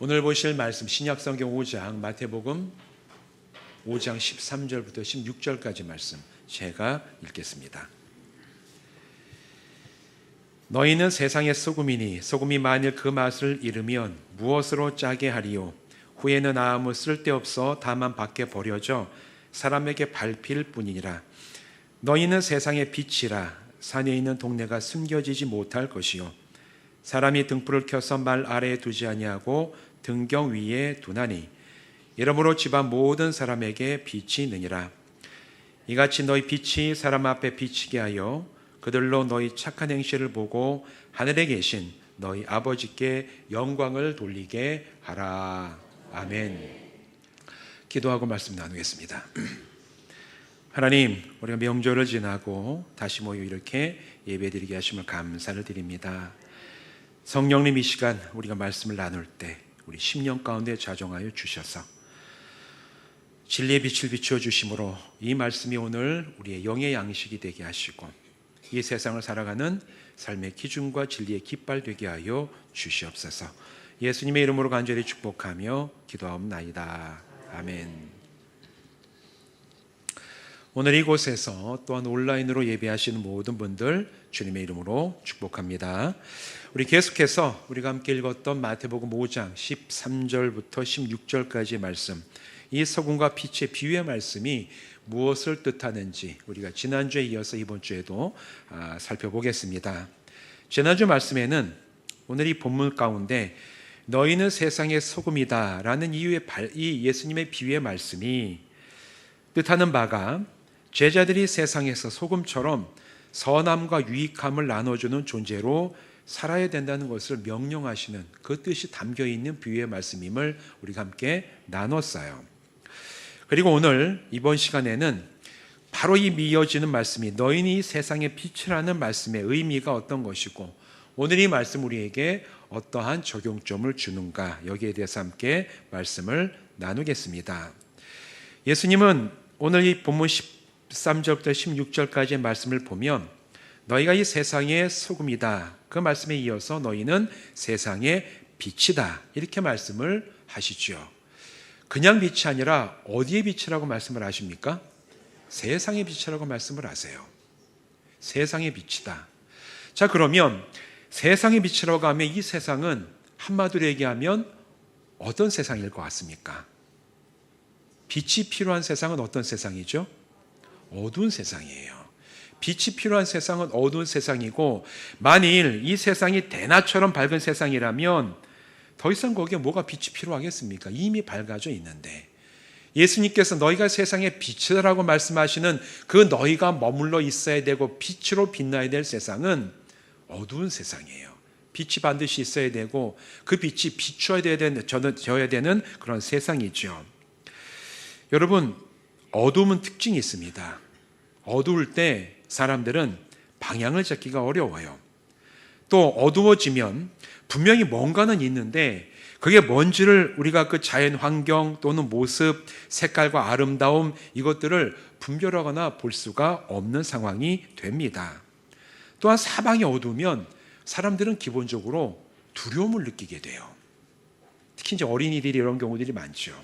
오늘 보실 말씀 신약성경 5장 마태복음 5장 13절부터 16절까지 말씀 제가 읽겠습니다. 너희는 세상의 소금이니 소금이 만일 그 맛을 잃으면 무엇으로 짜게 하리요? 후에는 아무 쓸데없어 다만 밖에 버려져 사람에게 밟힐 뿐이니라. 너희는 세상의 빛이라. 산에 있는 동네가 숨겨지지 못할 것이요 사람이 등불을 켜서 말 아래에 두지 아니하고 등경 위에 두나니 이러므로 집안 모든 사람에게 빛이 있느니라. 이같이 너희 빛이 사람 앞에 비치게 하여 그들로 너희 착한 행실을 보고 하늘에 계신 너희 아버지께 영광을 돌리게 하라. 아멘. 기도하고 말씀 나누겠습니다. 하나님, 우리가 명절을 지나고 다시 모여 이렇게 예배드리게 하심을 감사를 드립니다. 성령님, 이 시간 우리가 말씀을 나눌 때 우리 심령 가운데 자정하여 주셔서 진리의 빛을 비추어 주심으로 이 말씀이 오늘 우리의 영의 양식이 되게 하시고 이 세상을 살아가는 삶의 기준과 진리의 깃발 되게 하여 주시옵소서. 예수님의 이름으로 간절히 축복하며 기도하옵나이다. 아멘. 오늘 이곳에서 또한 온라인으로 예배하시는 모든 분들 주님의 이름으로 축복합니다. 우리 계속해서 우리가 함께 읽었던 마태복음 5장 13절부터 16절까지의 말씀, 이 소금과 빛의 비유의 말씀이 무엇을 뜻하는지 우리가 지난주에 이어서 이번 주에도 살펴보겠습니다. 지난주 말씀에는 오늘 이 본문 가운데 너희는 세상의 소금이다 라는 이 예수님의 비유의 말씀이 뜻하는 바가 제자들이 세상에서 소금처럼 선함과 유익함을 나눠주는 존재로 살아야 된다는 것을 명령하시는 그 뜻이 담겨있는 비유의 말씀임을 우리가 함께 나눴어요. 그리고 오늘 이번 시간에는 바로 이 이어지는 말씀이 너희는 이 세상의 빛이라는 말씀의 의미가 어떤 것이고 오늘 이 말씀 우리에게 어떠한 적용점을 주는가, 여기에 대해서 함께 말씀을 나누겠습니다. 예수님은 오늘 이 본문 13절부터 16절까지의 말씀을 보면 너희가 이 세상의 소금이다, 그 말씀에 이어서 너희는 세상의 빛이다, 이렇게 말씀을 하시죠. 그냥 빛이 아니라 어디의 빛이라고 말씀을 하십니까? 세상의 빛이라고 말씀을 하세요. 세상의 빛이다. 자, 그러면 세상의 빛이라고 하면 이 세상은 한마디로 얘기하면 어떤 세상일 것 같습니까? 빛이 필요한 세상은 어떤 세상이죠? 어두운 세상이에요. 빛이 필요한 세상은 어두운 세상이고, 만일 이 세상이 대낮처럼 밝은 세상이라면 더 이상 거기에 뭐가 빛이 필요하겠습니까? 이미 밝아져 있는데, 예수님께서 너희가 세상의 빛이라고 말씀하시는 그 너희가 머물러 있어야 되고 빛으로 빛나야 될 세상은 어두운 세상이에요. 빛이 반드시 있어야 되고 그 빛이 비춰야 되는 그런 세상이죠. 여러분, 어두움은 특징이 있습니다. 어두울 때 사람들은 방향을 잡기가 어려워요. 또 어두워지면 분명히 뭔가는 있는데 그게 뭔지를 우리가 그 자연 환경 또는 모습, 색깔과 아름다움, 이것들을 분별하거나 볼 수가 없는 상황이 됩니다. 또한 사방이 어두우면 사람들은 기본적으로 두려움을 느끼게 돼요. 특히 이제 어린이들이 이런 경우들이 많죠.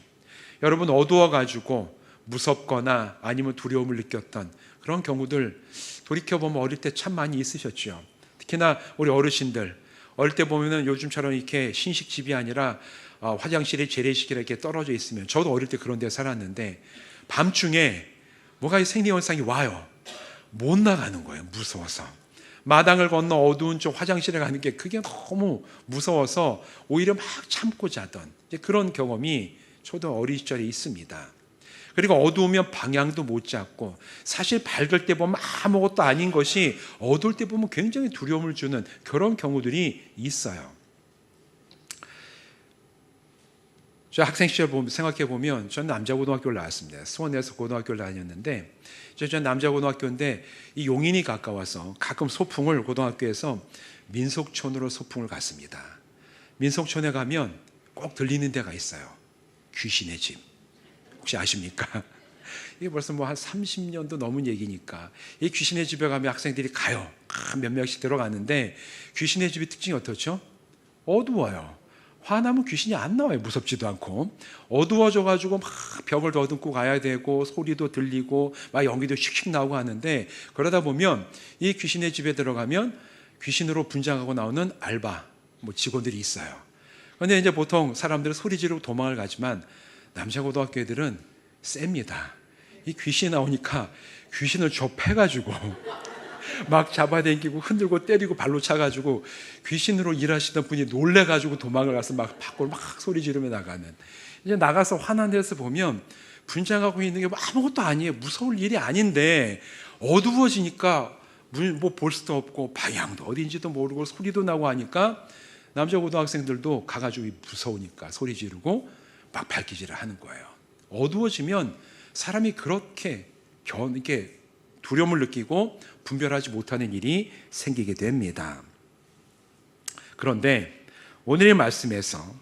여러분, 어두워가지고 무섭거나 아니면 두려움을 느꼈던 그런 경우들 돌이켜보면 어릴 때 참 많이 있으셨죠. 특히나 우리 어르신들 어릴 때 보면은 요즘처럼 이렇게 신식집이 아니라 화장실에 재래식이 이렇게 떨어져 있으면, 저도 어릴 때 그런 데 살았는데 밤중에 뭐가 생리현상이 와요. 못 나가는 거예요. 무서워서. 마당을 건너 어두운 쪽 화장실에 가는 게 그게 너무 무서워서 오히려 막 참고 자던 그런 경험이 저도 어린 시절에 있습니다. 그리고 어두우면 방향도 못 잡고, 사실 밝을 때 보면 아무것도 아닌 것이 어두울 때 보면 굉장히 두려움을 주는 그런 경우들이 있어요. 저 학생 시절 생각해 보면 저는 남자 고등학교를 나왔습니다. 수원에서 고등학교를 다녔는데, 저 남자 고등학교인데 이 용인이 가까워서 가끔 소풍을 고등학교에서 민속촌으로 소풍을 갔습니다. 민속촌에 가면 꼭 들리는 데가 있어요. 귀신의 집. 혹시 아십니까? 이게 벌써 한 30년도 넘은 얘기니까 이 귀신의 집에 가면 학생들이 가요. 몇 명씩 들어가는데 귀신의 집의 특징이 어떻죠? 어두워요. 화나면 귀신이 안 나와요. 무섭지도 않고. 어두워져가지고 막 벽을 더듬고 가야 되고 소리도 들리고 막 연기도 씩씩 나오고 하는데, 그러다 보면 이 귀신의 집에 들어가면 귀신으로 분장하고 나오는 알바 직원들이 있어요. 그런데 이제 보통 사람들은 소리 지르고 도망을 가지만 남자 고등학교 애들은 셉니다. 이 귀신이 나오니까 귀신을 좁혀가지고 막 잡아당기고 흔들고 때리고 발로 차가지고 귀신으로 일하시던 분이 놀래가지고 도망을 가서 막 밖으로 막 소리 지르며 나가는. 이제 나가서 화난 데서 보면 분장하고 있는 게 아무것도 아니에요. 무서울 일이 아닌데 어두워지니까 뭐 볼 수도 없고 방향도 어딘지도 모르고 소리도 나고 하니까 남자 고등학생들도 가가지고 무서우니까 소리 지르고 막 발기질을 하는 거예요. 어두워지면 사람이 그렇게 이렇게 두려움을 느끼고 분별하지 못하는 일이 생기게 됩니다. 그런데 오늘의 말씀에서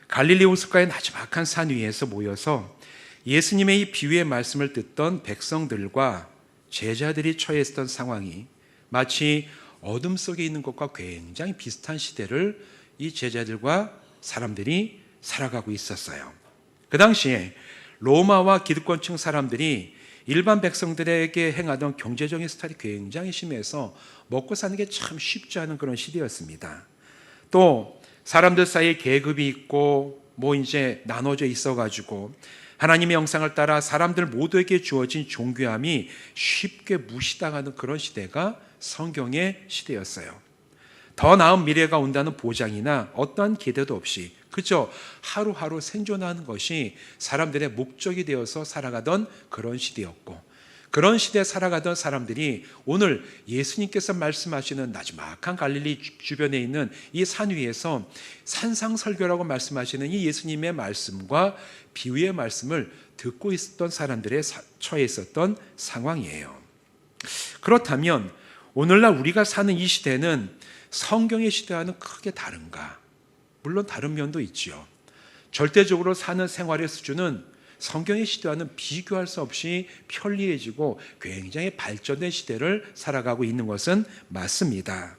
갈릴리 호숫가의 나지막한 산 위에서 모여서 예수님의 이 비유의 말씀을 듣던 백성들과 제자들이 처해 있었던 상황이 마치 어둠 속에 있는 것과 굉장히 비슷한 시대를 이 제자들과 사람들이 살아가고 있었어요. 그 당시에 로마와 기득권층 사람들이 일반 백성들에게 행하던 경제적인 스타일이 굉장히 심해서 먹고 사는 게 참 쉽지 않은 그런 시대였습니다. 또 사람들 사이에 계급이 있고 이제 나눠져 있어가지고 하나님의 형상을 따라 사람들 모두에게 주어진 존귀함이 쉽게 무시당하는 그런 시대가 성경의 시대였어요. 더 나은 미래가 온다는 보장이나 어떠한 기대도 없이 그저 하루하루 생존하는 것이 사람들의 목적이 되어서 살아가던 그런 시대였고, 그런 시대에 살아가던 사람들이 오늘 예수님께서 말씀하시는 나지막한 갈릴리 주변에 있는 이 산 위에서 산상설교라고 말씀하시는 이 예수님의 말씀과 비유의 말씀을 듣고 있었던 사람들의 처해 있었던 상황이에요. 그렇다면 오늘날 우리가 사는 이 시대는 성경의 시대와는 크게 다른가? 물론 다른 면도 있지요. 절대적으로 사는 생활의 수준은 성경의 시대와는 비교할 수 없이 편리해지고 굉장히 발전된 시대를 살아가고 있는 것은 맞습니다.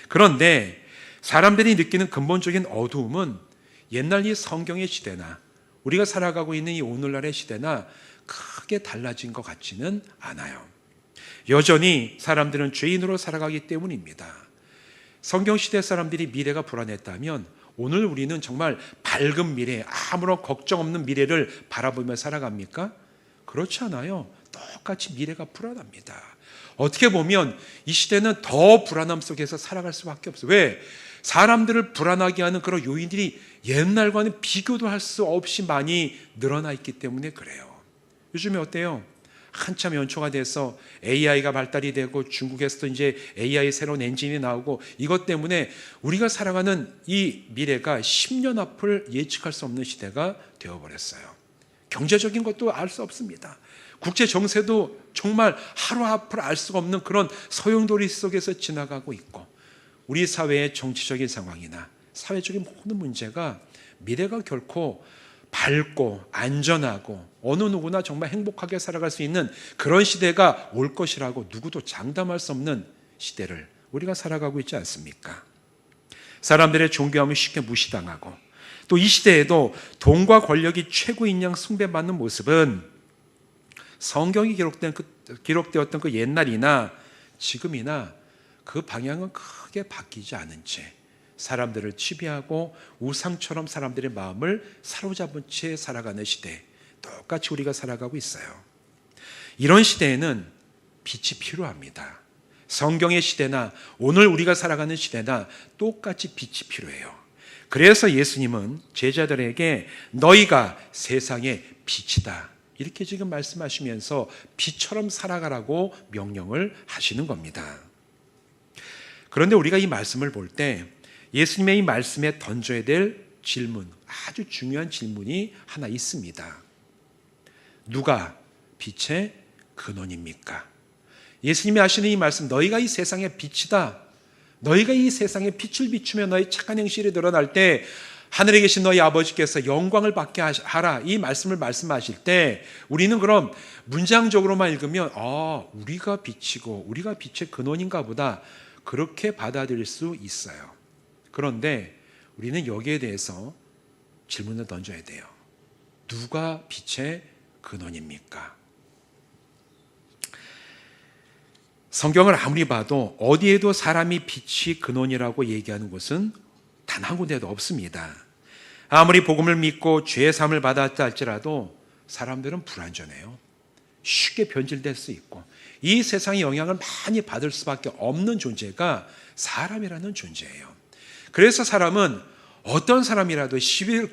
그런데 사람들이 느끼는 근본적인 어두움은 옛날 이 성경의 시대나 우리가 살아가고 있는 이 오늘날의 시대나 크게 달라진 것 같지는 않아요. 여전히 사람들은 죄인으로 살아가기 때문입니다. 성경시대 사람들이 미래가 불안했다면 오늘 우리는 정말 밝은 미래, 아무런 걱정 없는 미래를 바라보며 살아갑니까? 그렇지 않아요. 똑같이 미래가 불안합니다. 어떻게 보면 이 시대는 더 불안함 속에서 살아갈 수밖에 없어요. 왜? 사람들을 불안하게 하는 그런 요인들이 옛날과는 비교도 할 수 없이 많이 늘어나 있기 때문에 그래요. 요즘에 어때요? 한참 연초가 돼서 AI가 발달이 되고 중국에서도 이제 AI 새로운 엔진이 나오고 이것 때문에 우리가 살아가는 이 미래가 10년 앞을 예측할 수 없는 시대가 되어버렸어요. 경제적인 것도 알 수 없습니다. 국제 정세도 정말 하루 앞을 알 수가 없는 그런 소용돌이 속에서 지나가고 있고, 우리 사회의 정치적인 상황이나 사회적인 모든 문제가 미래가 결코 밝고 안전하고 어느 누구나 정말 행복하게 살아갈 수 있는 그런 시대가 올 것이라고 누구도 장담할 수 없는 시대를 우리가 살아가고 있지 않습니까? 사람들의 존귀함을 쉽게 무시당하고, 또 이 시대에도 돈과 권력이 최고인 양 숭배받는 모습은 성경이 기록되었던 그 옛날이나 지금이나 그 방향은 크게 바뀌지 않은 채 사람들을 지배하고 우상처럼 사람들의 마음을 사로잡은 채 살아가는 시대, 똑같이 우리가 살아가고 있어요. 이런 시대에는 빛이 필요합니다. 성경의 시대나 오늘 우리가 살아가는 시대나 똑같이 빛이 필요해요. 그래서 예수님은 제자들에게 너희가 세상의 빛이다, 이렇게 지금 말씀하시면서 빛처럼 살아가라고 명령을 하시는 겁니다. 그런데 우리가 이 말씀을 볼 때 예수님의 이 말씀에 던져야 될 질문, 아주 중요한 질문이 하나 있습니다. 누가 빛의 근원입니까? 예수님이 하시는 이 말씀, 너희가 이 세상의 빛이다, 너희가 이 세상에 빛을 비추며 너희 착한 행실이 드러날 때 하늘에 계신 너희 아버지께서 영광을 받게 하라, 이 말씀을 말씀하실 때 우리는 그럼 문장적으로만 읽으면 우리가 빛이고 우리가 빛의 근원인가 보다, 그렇게 받아들일 수 있어요. 그런데 우리는 여기에 대해서 질문을 던져야 돼요. 누가 빛의 근원입니까? 성경을 아무리 봐도 어디에도 사람이 빛이 근원이라고 얘기하는 곳은 단 한 군데도 없습니다. 아무리 복음을 믿고 죄의 사함을 받았다 할지라도 사람들은 불완전해요. 쉽게 변질될 수 있고 이 세상의 영향을 많이 받을 수밖에 없는 존재가 사람이라는 존재예요. 그래서 사람은 어떤 사람이라도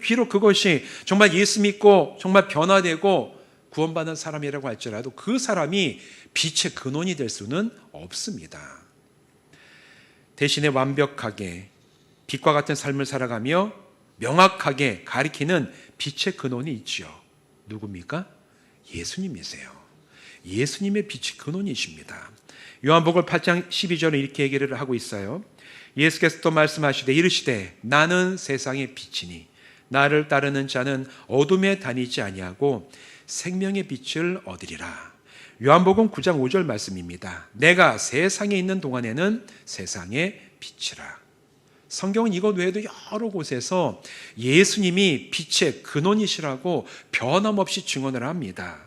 비록 그것이 정말 예수 믿고 정말 변화되고 구원받은 사람이라고 할지라도 그 사람이 빛의 근원이 될 수는 없습니다. 대신에 완벽하게 빛과 같은 삶을 살아가며 명확하게 가리키는 빛의 근원이 있죠. 누굽니까? 예수님이세요. 예수님의 빛의 근원이십니다. 요한복음 8장 12절에 이렇게 얘기를 하고 있어요. 예수께서 또 말씀하시되 이르시되 나는 세상의 빛이니 나를 따르는 자는 어둠에 다니지 아니하고 생명의 빛을 얻으리라. 요한복음 9장 5절 말씀입니다. 내가 세상에 있는 동안에는 세상의 빛이라. 성경은 이것 외에도 여러 곳에서 예수님이 빛의 근원이시라고 변함없이 증언을 합니다.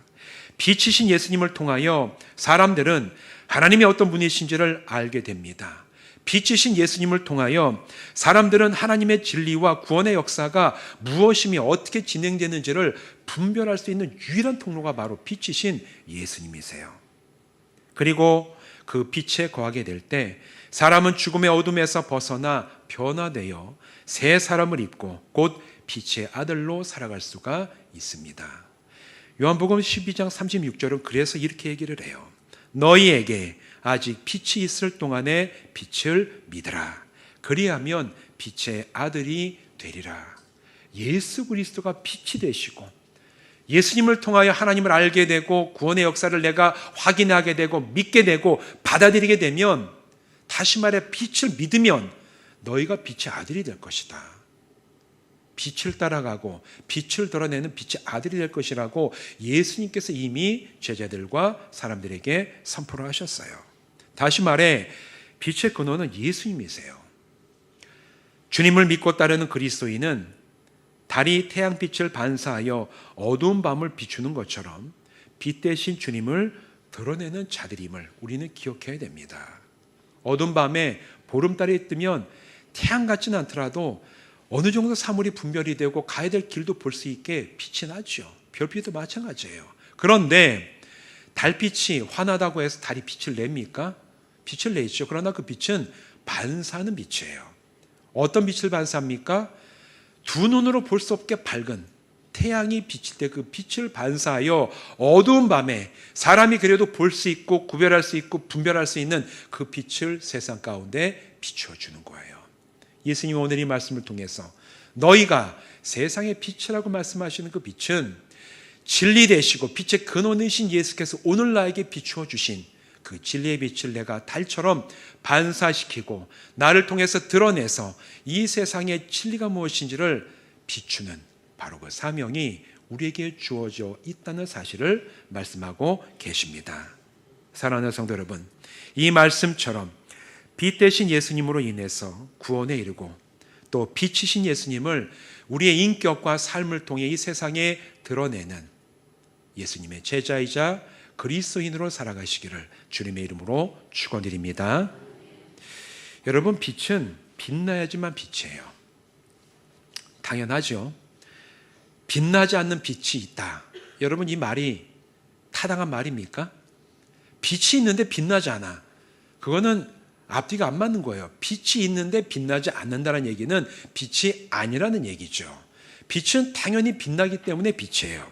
빛이신 예수님을 통하여 사람들은 하나님이 어떤 분이신지를 알게 됩니다. 빛이신 예수님을 통하여 사람들은 하나님의 진리와 구원의 역사가 무엇이며 어떻게 진행되는지를 분별할 수 있는 유일한 통로가 바로 빛이신 예수님이세요. 그리고 그 빛에 거하게 될 때 사람은 죽음의 어둠에서 벗어나 변화되어 새 사람을 입고 곧 빛의 아들로 살아갈 수가 있습니다. 요한복음 12장 36절은 그래서 이렇게 얘기를 해요. 너희에게 아직 빛이 있을 동안에 빛을 믿으라. 그리하면 빛의 아들이 되리라. 예수 그리스도가 빛이 되시고 예수님을 통하여 하나님을 알게 되고 구원의 역사를 내가 확인하게 되고 믿게 되고 받아들이게 되면, 다시 말해 빛을 믿으면 너희가 빛의 아들이 될 것이다. 빛을 따라가고 빛을 드러내는 빛의 아들이 될 것이라고 예수님께서 이미 제자들과 사람들에게 선포를 하셨어요. 다시 말해 빛의 근원은 예수님이세요. 주님을 믿고 따르는 그리스도인은 달이 태양빛을 반사하여 어두운 밤을 비추는 것처럼 빛 대신 주님을 드러내는 자들임을 우리는 기억해야 됩니다. 어두운 밤에 보름달이 뜨면 태양 같지는 않더라도 어느 정도 사물이 분별이 되고 가야 될 길도 볼 수 있게 빛이 나죠. 별빛도 마찬가지예요. 그런데 달빛이 환하다고 해서 달이 빛을 냅니까? 빛을 내죠. 그러나 그 빛은 반사하는 빛이에요. 어떤 빛을 반사합니까? 두 눈으로 볼 수 없게 밝은 태양이 비칠 때 그 빛을 반사하여 어두운 밤에 사람이 그래도 볼 수 있고 구별할 수 있고 분별할 수 있는 그 빛을 세상 가운데 비추어 주는 거예요. 예수님 오늘 이 말씀을 통해서 너희가 세상의 빛이라고 말씀하시는 그 빛은 진리 되시고 빛의 근원이신 예수께서 오늘 나에게 비추어 주신 그 진리의 빛을 내가 달처럼 반사시키고 나를 통해서 드러내서 이 세상의 진리가 무엇인지를 비추는 바로 그 사명이 우리에게 주어져 있다는 사실을 말씀하고 계십니다. 사랑하는 성도 여러분, 이 말씀처럼 빛 대신 예수님으로 인해서 구원에 이르고 또 빛이신 예수님을 우리의 인격과 삶을 통해 이 세상에 드러내는 예수님의 제자이자 그리스도인으로 살아가시기를 주님의 이름으로 축원드립니다. 여러분, 빛은 빛나야지만 빛이에요. 당연하죠. 빛나지 않는 빛이 있다. 여러분, 이 말이 타당한 말입니까? 빛이 있는데 빛나지 않아. 그거는 앞뒤가 안 맞는 거예요. 빛이 있는데 빛나지 않는다는 얘기는 빛이 아니라는 얘기죠. 빛은 당연히 빛나기 때문에 빛이에요.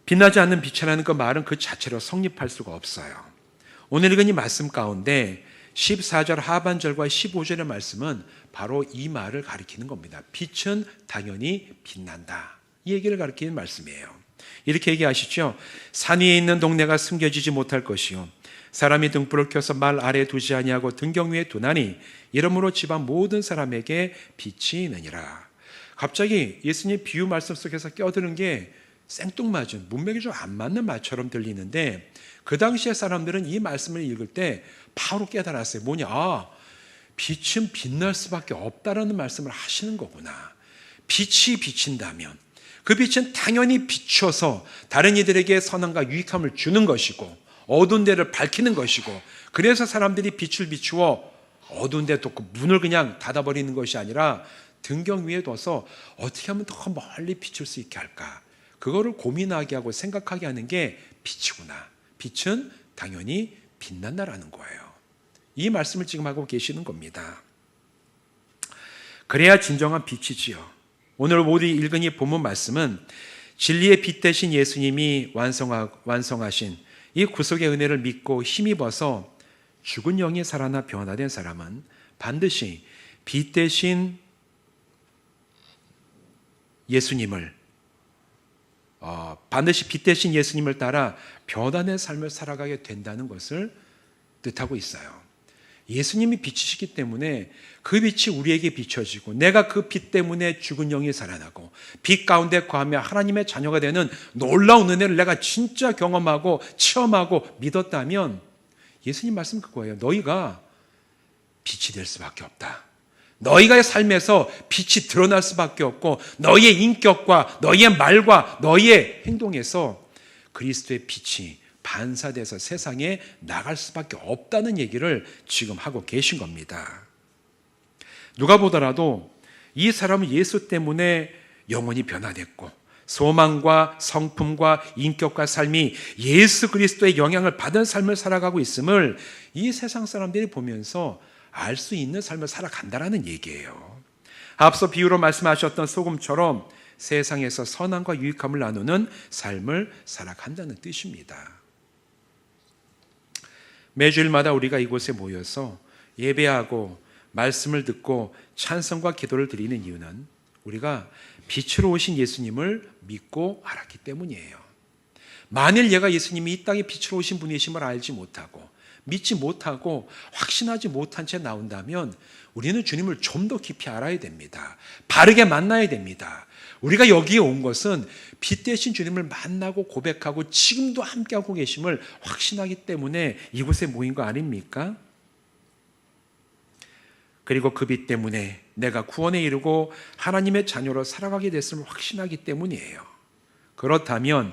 빛나지 않는 빛이라는 그 말은 그 자체로 성립할 수가 없어요. 오늘 읽은 이 말씀 가운데 14절 하반절과 15절의 말씀은 바로 이 말을 가리키는 겁니다. 빛은 당연히 빛난다. 이 얘기를 가리키는 말씀이에요. 이렇게 얘기하시죠. 산 위에 있는 동네가 숨겨지지 못할 것이요 사람이 등불을 켜서 말 아래에 두지 아니하고 등경 위에 두나니 이러므로 집안 모든 사람에게 빛이 있느니라. 갑자기 예수님 비유 말씀 속에서 껴드는 게 생뚱맞은 문맥이 좀 안 맞는 말처럼 들리는데 그 당시의 사람들은 이 말씀을 읽을 때 바로 깨달았어요. 뭐냐? 빛은 빛날 수밖에 없다라는 말씀을 하시는 거구나. 빛이 비친다면 그 빛은 당연히 비춰서 다른 이들에게 선함과 유익함을 주는 것이고 어두운 데를 밝히는 것이고, 그래서 사람들이 빛을 비추어 어두운 데 뒀고 문을 그냥 닫아버리는 것이 아니라 등경 위에 둬서 어떻게 하면 더 멀리 비출 수 있게 할까, 그거를 고민하게 하고 생각하게 하는 게 빛이구나. 빛은 당연히 빛난다라는 거예요. 이 말씀을 지금 하고 계시는 겁니다. 그래야 진정한 빛이지요. 오늘 모두 읽은 이 본문 말씀은 진리의 빛 대신 예수님이 완성하신 이 구속의 은혜를 믿고 힘입어서 죽은 영이 살아나 변화된 사람은 반드시 빛 대신 예수님을 따라 변화된 삶을 살아가게 된다는 것을 뜻하고 있어요. 예수님이 빛이시기 때문에 그 빛이 우리에게 비춰지고, 내가 그 빛 때문에 죽은 영이 살아나고 빛 가운데 거하며 하나님의 자녀가 되는 놀라운 은혜를 내가 진짜 경험하고 체험하고 믿었다면, 예수님 말씀 그거예요. 너희가 빛이 될 수밖에 없다. 너희의 삶에서 빛이 드러날 수밖에 없고, 너희의 인격과 너희의 말과 너희의 행동에서 그리스도의 빛이 반사돼서 세상에 나갈 수밖에 없다는 얘기를 지금 하고 계신 겁니다. 누가 보더라도 이 사람은 예수 때문에 영혼이 변화됐고, 소망과 성품과 인격과 삶이 예수 그리스도의 영향을 받은 삶을 살아가고 있음을 이 세상 사람들이 보면서 알 수 있는 삶을 살아간다는 얘기예요. 앞서 비유로 말씀하셨던 소금처럼 세상에서 선함과 유익함을 나누는 삶을 살아간다는 뜻입니다. 매주일마다 우리가 이곳에 모여서 예배하고 말씀을 듣고 찬송과 기도를 드리는 이유는 우리가 빛으로 오신 예수님을 믿고 알았기 때문이에요. 만일 얘가 예수님이 이 땅에 빛으로 오신 분이심을 알지 못하고 믿지 못하고 확신하지 못한 채 나온다면 우리는 주님을 좀 더 깊이 알아야 됩니다. 바르게 만나야 됩니다. 우리가 여기에 온 것은 빛 대신 주님을 만나고 고백하고 지금도 함께하고 계심을 확신하기 때문에 이곳에 모인 거 아닙니까? 그리고 그 빛 때문에 내가 구원에 이르고 하나님의 자녀로 살아가게 됐음을 확신하기 때문이에요. 그렇다면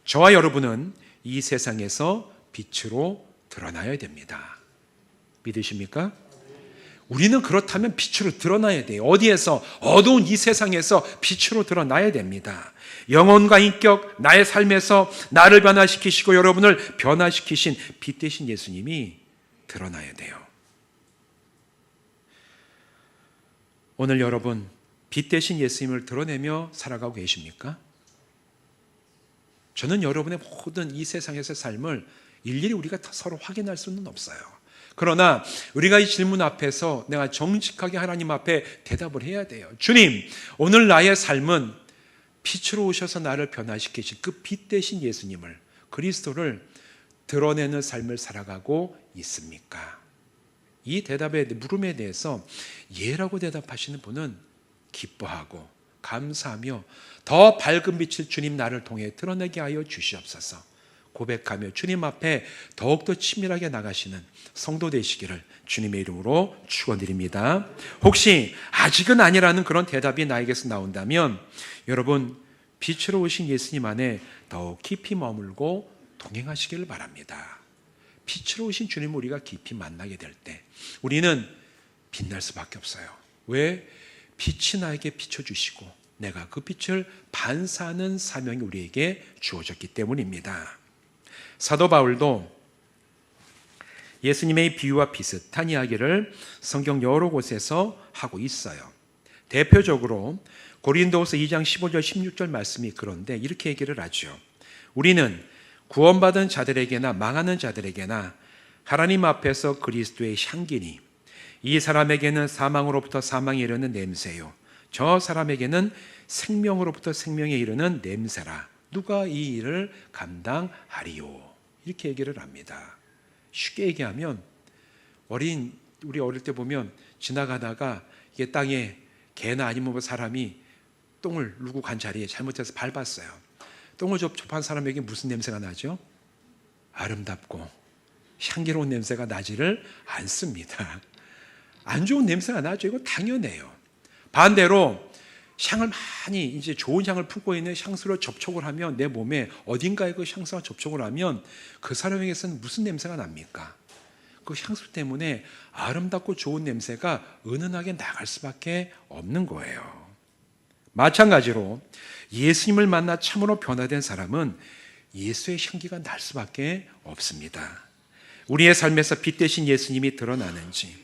저와 여러분은 이 세상에서 빛으로 드러나야 됩니다. 믿으십니까? 우리는 그렇다면 빛으로 드러나야 돼요. 어디에서? 어두운 이 세상에서 빛으로 드러나야 됩니다. 영혼과 인격, 나의 삶에서 나를 변화시키시고 여러분을 변화시키신 빛 대신 예수님이 드러나야 돼요. 오늘 여러분 빛 대신 예수님을 드러내며 살아가고 계십니까? 저는 여러분의 모든 이 세상에서의 삶을 일일이 우리가 서로 확인할 수는 없어요. 그러나 우리가 이 질문 앞에서 내가 정직하게 하나님 앞에 대답을 해야 돼요. 주님, 오늘 나의 삶은 빛으로 오셔서 나를 변화시키신 그 빛 대신 예수님을, 그리스도를 드러내는 삶을 살아가고 있습니까? 이 대답의 물음에 대해서 예라고 대답하시는 분은 기뻐하고 감사하며 더 밝은 빛을 주님 나를 통해 드러내게 하여 주시옵소서 고백하며 주님 앞에 더욱더 친밀하게 나가시는 성도 되시기를 주님의 이름으로 축원드립니다. 혹시 아직은 아니라는 그런 대답이 나에게서 나온다면 여러분 빛으로 오신 예수님 안에 더욱 깊이 머물고 동행하시기를 바랍니다. 빛으로 오신 주님을 우리가 깊이 만나게 될 때 우리는 빛날 수밖에 없어요. 왜? 빛이 나에게 비춰주시고 내가 그 빛을 반사하는 사명이 우리에게 주어졌기 때문입니다. 사도 바울도 예수님의 비유와 비슷한 이야기를 성경 여러 곳에서 하고 있어요. 대표적으로 고린도후서 2장 15절 16절 말씀이 그런데 이렇게 얘기를 하죠. 우리는 구원받은 자들에게나 망하는 자들에게나 하나님 앞에서 그리스도의 향기니 이 사람에게는 사망으로부터 사망에 이르는 냄새요 저 사람에게는 생명으로부터 생명에 이르는 냄새라. 누가 이 일을 감당하리요? 이렇게 얘기를 합니다. 쉽게 얘기하면 우리 어릴 때 보면 지나가다가 이게 땅에 개나 아니면 사람이 똥을 누구 간 자리에 잘못해서 밟았어요. 똥을 접촉한 사람에게 무슨 냄새가 나죠? 아름답고 향기로운 냄새가 나지를 않습니다. 안 좋은 냄새가 나죠. 이거 당연해요. 반대로 향을 많이 이제 좋은 향을 품고 있는 향수로 접촉을 하면 내 몸에 어딘가에 그 향수와 접촉을 하면 그 사람에게서는 무슨 냄새가 납니까? 그 향수 때문에 아름답고 좋은 냄새가 은은하게 나갈 수밖에 없는 거예요. 마찬가지로 예수님을 만나 참으로 변화된 사람은 예수의 향기가 날 수밖에 없습니다. 우리의 삶에서 빛 대신 예수님이 드러나는지,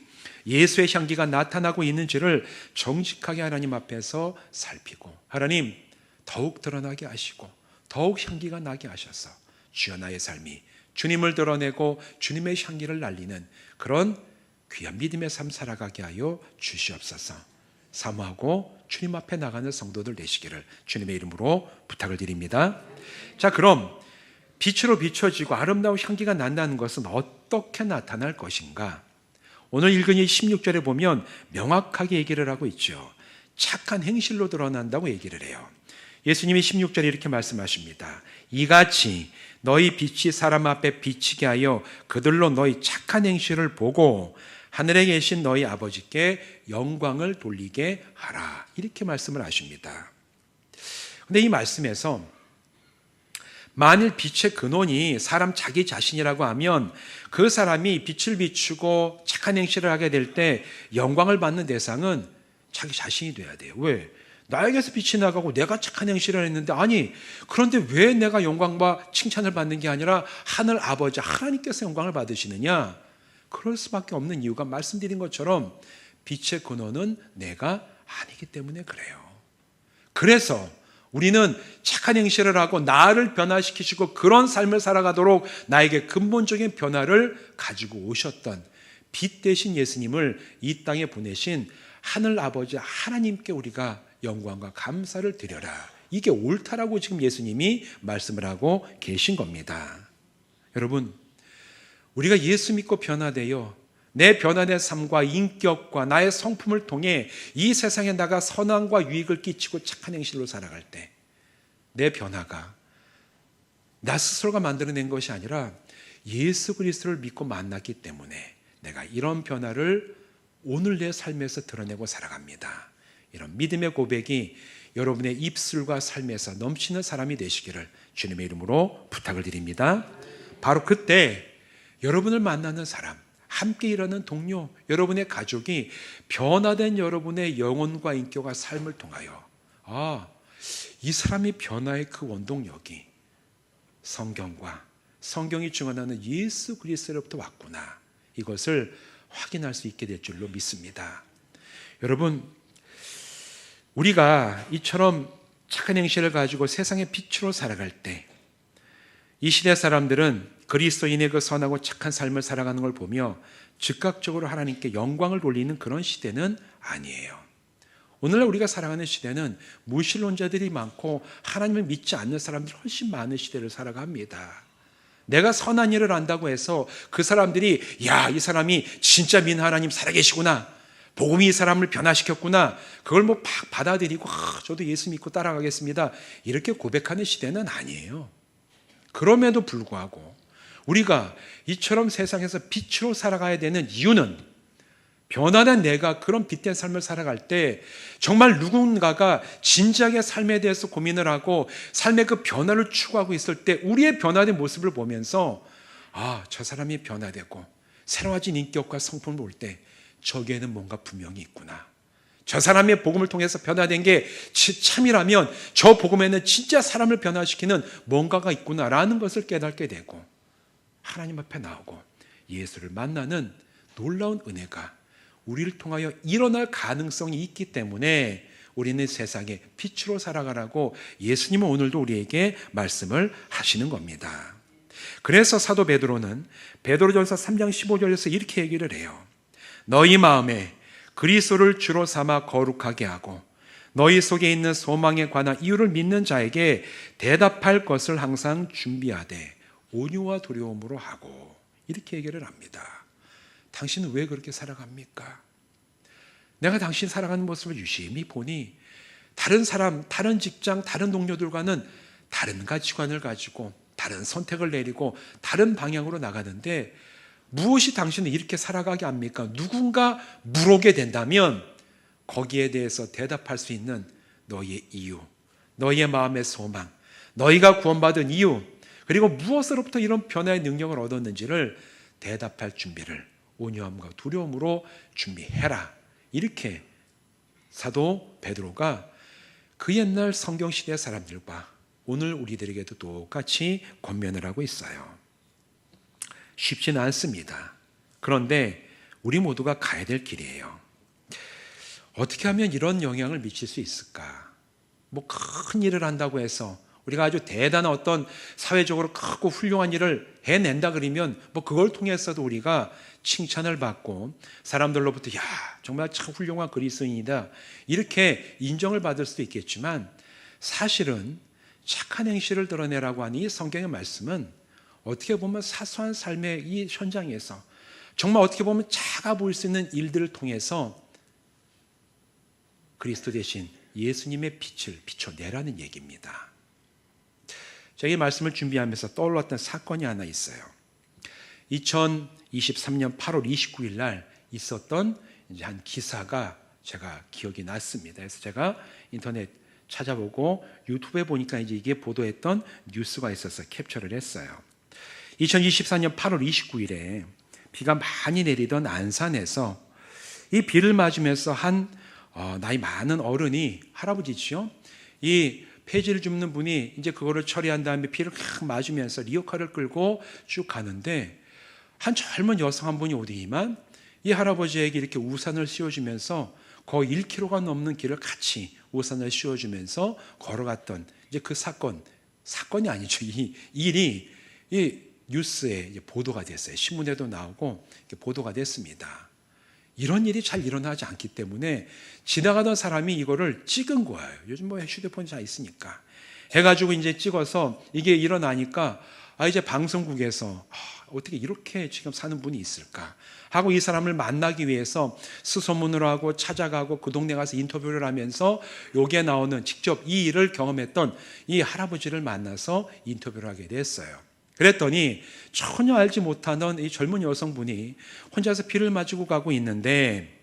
예수의 향기가 나타나고 있는지를 정직하게 하나님 앞에서 살피고, 하나님 더욱 드러나게 하시고 더욱 향기가 나게 하셔서 주여 나의 삶이 주님을 드러내고 주님의 향기를 날리는 그런 귀한 믿음의 삶 살아가게 하여 주시옵소서. 사모하고 주님 앞에 나가는 성도들 되시기를 주님의 이름으로 부탁을 드립니다. 자, 그럼 빛으로 비춰지고 아름다운 향기가 난다는 것은 어떻게 나타날 것인가? 오늘 읽은 이 16절에 보면 명확하게 얘기를 하고 있죠. 착한 행실로 드러난다고 얘기를 해요. 예수님이 16절에 이렇게 말씀하십니다. 이같이 너희 빛이 사람 앞에 비치게 하여 그들로 너희 착한 행실을 보고 하늘에 계신 너희 아버지께 영광을 돌리게 하라. 이렇게 말씀을 하십니다. 그런데 이 말씀에서 만일 빛의 근원이 사람 자기 자신이라고 하면 그 사람이 빛을 비추고 착한 행실을 하게 될 때 영광을 받는 대상은 자기 자신이 돼야 돼요. 왜? 나에게서 빛이 나가고 내가 착한 행실을 했는데, 아니 그런데 왜 내가 영광과 칭찬을 받는 게 아니라 하늘 아버지 하나님께서 영광을 받으시느냐? 그럴 수밖에 없는 이유가 말씀드린 것처럼 빛의 근원은 내가 아니기 때문에 그래요. 그래서 우리는 착한 행실을 하고 나를 변화시키시고 그런 삶을 살아가도록 나에게 근본적인 변화를 가지고 오셨던 빛 대신 예수님을 이 땅에 보내신 하늘 아버지 하나님께 우리가 영광과 감사를 드려라. 이게 옳다라고 지금 예수님이 말씀을 하고 계신 겁니다. 여러분, 우리가 예수 믿고 변화되어 내 변화된 삶과 인격과 나의 성품을 통해 이 세상에 나가 선함과 유익을 끼치고 착한 행실로 살아갈 때 내 변화가 나 스스로가 만들어낸 것이 아니라 예수 그리스도를 믿고 만났기 때문에 내가 이런 변화를 오늘 내 삶에서 드러내고 살아갑니다. 이런 믿음의 고백이 여러분의 입술과 삶에서 넘치는 사람이 되시기를 주님의 이름으로 부탁을 드립니다. 바로 그때 여러분을 만나는 사람, 함께 일하는 동료, 여러분의 가족이 변화된 여러분의 영혼과 인격과 삶을 통하여 이 사람이 변화의 그 원동력이 성경과 성경이 증언하는 예수 그리스도로부터 왔구나, 이것을 확인할 수 있게 될 줄로 믿습니다. 여러분, 우리가 이처럼 착한 행실을 가지고 세상의 빛으로 살아갈 때 이 시대 사람들은 그리스도인의 그 선하고 착한 삶을 살아가는 걸 보며 즉각적으로 하나님께 영광을 돌리는 그런 시대는 아니에요. 오늘날 우리가 살아가는 시대는 무신론자들이 많고 하나님을 믿지 않는 사람들이 훨씬 많은 시대를 살아갑니다. 내가 선한 일을 한다고 해서 그 사람들이 이 사람이 진짜 믿는 하나님 살아계시구나, 복음이 이 사람을 변화시켰구나, 그걸 팍 받아들이고 저도 예수 믿고 따라가겠습니다, 이렇게 고백하는 시대는 아니에요. 그럼에도 불구하고 우리가 이처럼 세상에서 빛으로 살아가야 되는 이유는 변화된 내가 그런 빛된 삶을 살아갈 때 정말 누군가가 진지하게 삶에 대해서 고민을 하고 삶의 그 변화를 추구하고 있을 때 우리의 변화된 모습을 보면서 저 사람이 변화되고 새로워진 인격과 성품을 볼 때 저기에는 뭔가 분명히 있구나, 저 사람의 복음을 통해서 변화된 게 참이라면 저 복음에는 진짜 사람을 변화시키는 뭔가가 있구나라는 것을 깨닫게 되고 하나님 앞에 나오고 예수를 만나는 놀라운 은혜가 우리를 통하여 일어날 가능성이 있기 때문에 우리는 세상에 빛으로 살아가라고 예수님은 오늘도 우리에게 말씀을 하시는 겁니다. 그래서 사도 베드로는 베드로전서 3장 15절에서 이렇게 얘기를 해요. 너희 마음에 그리스도를 주로 삼아 거룩하게 하고 너희 속에 있는 소망에 관한 이유를 믿는 자에게 대답할 것을 항상 준비하되 온유와 두려움으로 하고, 이렇게 얘기를 합니다. 당신은 왜 그렇게 살아갑니까? 내가 당신 살아가는 모습을 유심히 보니 다른 사람, 다른 직장, 다른 동료들과는 다른 가치관을 가지고 다른 선택을 내리고 다른 방향으로 나가는데 무엇이 당신을 이렇게 살아가게 합니까? 누군가 물어게 된다면 거기에 대해서 대답할 수 있는 너희의 이유, 너희의 마음의 소망, 너희가 구원받은 이유, 그리고 무엇으로부터 이런 변화의 능력을 얻었는지를 대답할 준비를 온유함과 두려움으로 준비해라. 이렇게 사도 베드로가 그 옛날 성경시대 사람들과 오늘 우리들에게도 똑같이 권면을 하고 있어요. 쉽지는 않습니다. 그런데 우리 모두가 가야 될 길이에요. 어떻게 하면 이런 영향을 미칠 수 있을까? 뭐 큰 일을 한다고 해서 우리가 아주 대단한 어떤 사회적으로 크고 훌륭한 일을 해낸다 그러면 뭐 그걸 통해서도 우리가 칭찬을 받고 사람들로부터 야 정말 참 훌륭한 그리스도인이다 이렇게 인정을 받을 수도 있겠지만 사실은 착한 행실을 드러내라고 하는 이 성경의 말씀은 어떻게 보면 사소한 삶의 이 현장에서 정말 어떻게 보면 작아 보일 수 있는 일들을 통해서 그리스도 대신 예수님의 빛을 비춰내라는 얘기입니다. 제가 이 말씀을 준비하면서 떠올랐던 사건이 하나 있어요. 2023년 8월 29일 날 있었던 이제 한 기사가 제가 기억이 났습니다. 그래서 제가 인터넷 찾아보고 유튜브에 보니까 이제 이게 보도했던 뉴스가 있어서 캡처를 했어요. 2024년 8월 29일에 비가 많이 내리던 안산에서 이 비를 맞으면서 한 나이 많은 어른이 할아버지죠. 이 폐지를 줍는 분이 이제 그거를 처리한 다음에 비를 막 맞으면서 리어카를 끌고 쭉 가는데 한 젊은 여성 한 분이 오더니만 이 할아버지에게 이렇게 우산을 씌워주면서 거의 1km가 넘는 길을 같이 우산을 씌워주면서 걸어갔던 이제 그 사건이 아니죠. 이 일이 이 뉴스에 보도가 됐어요. 신문에도 나오고 보도가 됐습니다. 이런 일이 잘 일어나지 않기 때문에 지나가던 사람이 이거를 찍은 거예요. 요즘 뭐 휴대폰이 잘 있으니까. 해가지고 이제 찍어서 이게 일어나니까 이제 방송국에서 어떻게 이렇게 지금 사는 분이 있을까 하고 이 사람을 만나기 위해서 수소문을 하고 찾아가고 그 동네 가서 인터뷰를 하면서 여기에 나오는 직접 이 일을 경험했던 이 할아버지를 만나서 인터뷰를 하게 됐어요. 그랬더니 전혀 알지 못하던 이 젊은 여성분이 혼자서 비를 맞고 가고 있는데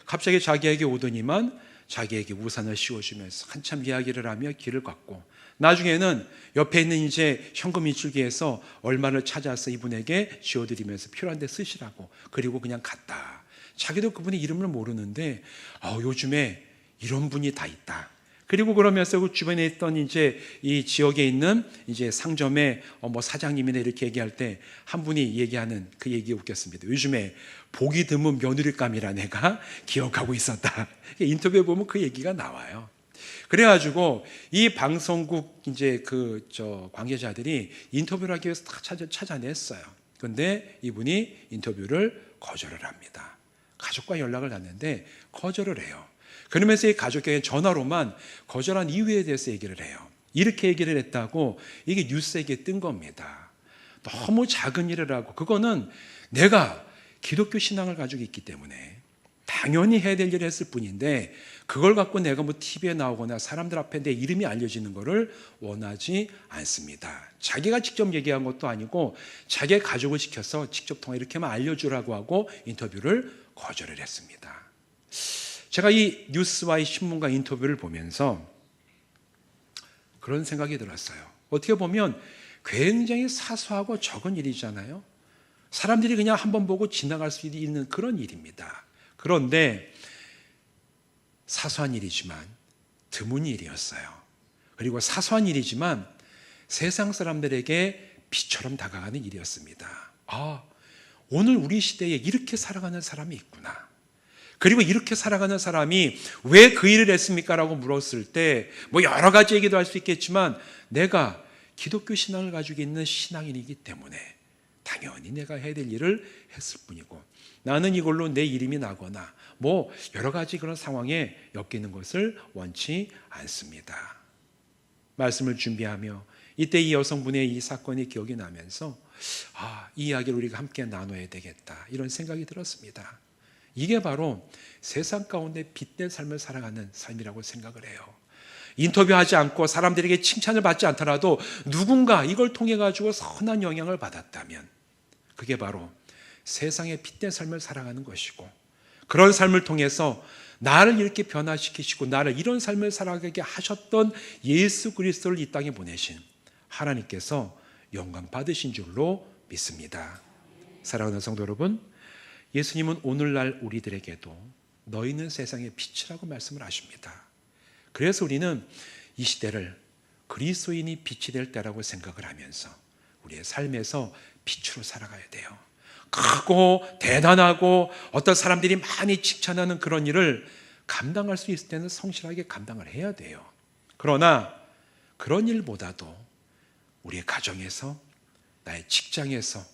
갑자기 자기에게 오더니만 자기에게 우산을 씌워주면서 한참 이야기를 하며 길을 갔고 나중에는 옆에 있는 이제 현금 인출기에서 얼마를 찾아서 이분에게 쥐어드리면서 필요한 데 쓰시라고 그리고 그냥 갔다. 자기도 그분의 이름을 모르는데 요즘에 이런 분이 다 있다. 그리고 그러면서 그 주변에 있던 이제 이 지역에 있는 이제 상점의 뭐 사장님이나 이렇게 얘기할 때 한 분이 얘기하는 그 얘기 웃겼습니다. 요즘에 보기 드문 며느리감이라 내가 기억하고 있었다. 인터뷰에 보면 그 얘기가 나와요. 그래가지고 이 방송국 이제 관계자들이 인터뷰를 하기 위해서 다 찾아냈어요. 그런데 이분이 인터뷰를 거절을 합니다. 가족과 연락을 했는데 거절을 해요. 그러면서 이 가족에게 전화로만 거절한 이유에 대해서 얘기를 해요. 이렇게 얘기를 했다고 이게 뉴스에 뜬 겁니다. 너무 작은 일을 하고 그거는 내가 기독교 신앙을 가지고 있기 때문에 당연히 해야 될 일을 했을 뿐인데 그걸 갖고 내가 뭐 TV에 나오거나 사람들 앞에 내 이름이 알려지는 것을 원하지 않습니다. 자기가 직접 얘기한 것도 아니고 자기의 가족을 시켜서 직접 통화 이렇게만 알려주라고 하고 인터뷰를 거절을 했습니다. 제가 이 뉴스와 이 신문과 인터뷰를 보면서 그런 생각이 들었어요. 어떻게 보면 굉장히 사소하고 적은 일이잖아요. 사람들이 그냥 한번 보고 지나갈 수 있는 그런 일입니다. 그런데 사소한 일이지만 드문 일이었어요. 그리고 사소한 일이지만 세상 사람들에게 빛처럼 다가가는 일이었습니다. 오늘 우리 시대에 이렇게 살아가는 사람이 있구나. 그리고 이렇게 살아가는 사람이 왜 그 일을 했습니까? 라고 물었을 때 뭐 여러 가지 얘기도 할 수 있겠지만 내가 기독교 신앙을 가지고 있는 신앙인이기 때문에 당연히 내가 해야 될 일을 했을 뿐이고 나는 이걸로 내 이름이 나거나 뭐 여러 가지 그런 상황에 엮이는 것을 원치 않습니다. 말씀을 준비하며 이때 이 여성분의 이 사건이 기억이 나면서 이 이야기를 우리가 함께 나눠야 되겠다 이런 생각이 들었습니다. 이게 바로 세상 가운데 빛된 삶을 살아가는 삶이라고 생각을 해요. 인터뷰하지 않고 사람들에게 칭찬을 받지 않더라도 누군가 이걸 통해 가지고 선한 영향을 받았다면 그게 바로 세상의 빛된 삶을 살아가는 것이고 그런 삶을 통해서 나를 이렇게 변화시키시고 나를 이런 삶을 살아가게 하셨던 예수 그리스도를 이 땅에 보내신 하나님께서 영광 받으신 줄로 믿습니다. 사랑하는 성도 여러분, 예수님은 오늘날 우리들에게도 너희는 세상의 빛이라고 말씀을 하십니다. 그래서 우리는 이 시대를 그리스도인이 빛이 될 때라고 생각을 하면서 우리의 삶에서 빛으로 살아가야 돼요. 크고 대단하고 어떤 사람들이 많이 칭찬하는 그런 일을 감당할 수 있을 때는 성실하게 감당을 해야 돼요. 그러나 그런 일보다도 우리의 가정에서, 나의 직장에서,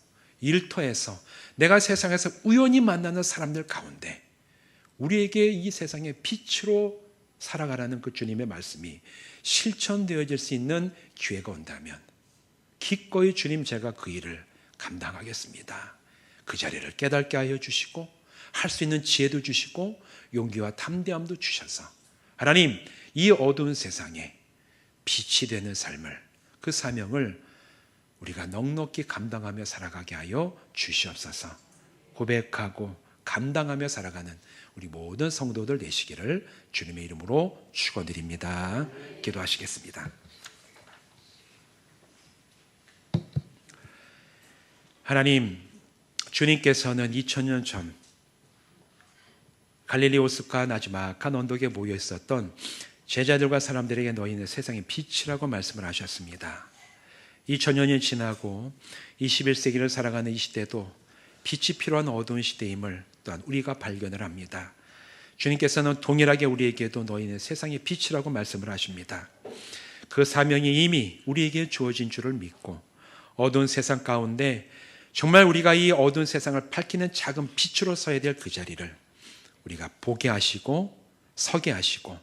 일터에서, 내가 세상에서 우연히 만나는 사람들 가운데 우리에게 이 세상의 빛으로 살아가라는 그 주님의 말씀이 실천되어질 수 있는 기회가 온다면 기꺼이 주님 제가 그 일을 감당하겠습니다. 그 자리를 깨닫게 하여 주시고 할 수 있는 지혜도 주시고 용기와 담대함도 주셔서 하나님 이 어두운 세상에 빛이 되는 삶을, 그 사명을 우리가 넉넉히 감당하며 살아가게 하여 주시옵소서. 고백하고 감당하며 살아가는 우리 모든 성도들 되시기를 주님의 이름으로 축원드립니다. 기도하시겠습니다. 하나님, 주님께서는 2000년 전 갈릴리 오스카 나지막한 언덕에 모여 있었던 제자들과 사람들에게 너희는 세상의 빛이라고 말씀을 하셨습니다. 2000년이 지나고 21세기를 살아가는 이 시대도 빛이 필요한 어두운 시대임을 또한 우리가 발견을 합니다. 주님께서는 동일하게 우리에게도 너희는 세상의 빛이라고 말씀을 하십니다. 그 사명이 이미 우리에게 주어진 줄을 믿고 어두운 세상 가운데 정말 우리가 이 어두운 세상을 밝히는 작은 빛으로 서야 될 그 자리를 우리가 보게 하시고 서게 하시고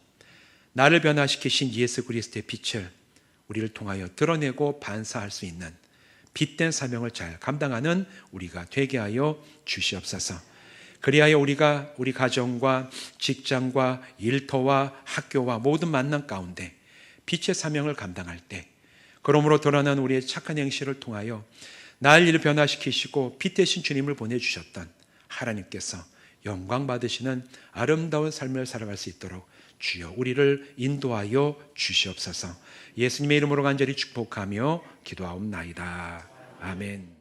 나를 변화시키신 예수 그리스도의 빛을 우리를 통하여 드러내고 반사할 수 있는 빛된 사명을 잘 감당하는 우리가 되게 하여 주시옵소서. 그리하여 우리가 우리 가정과 직장과 일터와 학교와 모든 만남 가운데 빛의 사명을 감당할 때 그러므로 드러난 우리의 착한 행실을 통하여 날 이를 변화시키시고 빛 대신 주님을 보내주셨던 하나님께서 영광 받으시는 아름다운 삶을 살아갈 수 있도록 주여 우리를 인도하여 주시옵소서. 예수님의 이름으로 간절히 축복하며 기도하옵나이다. 아멘.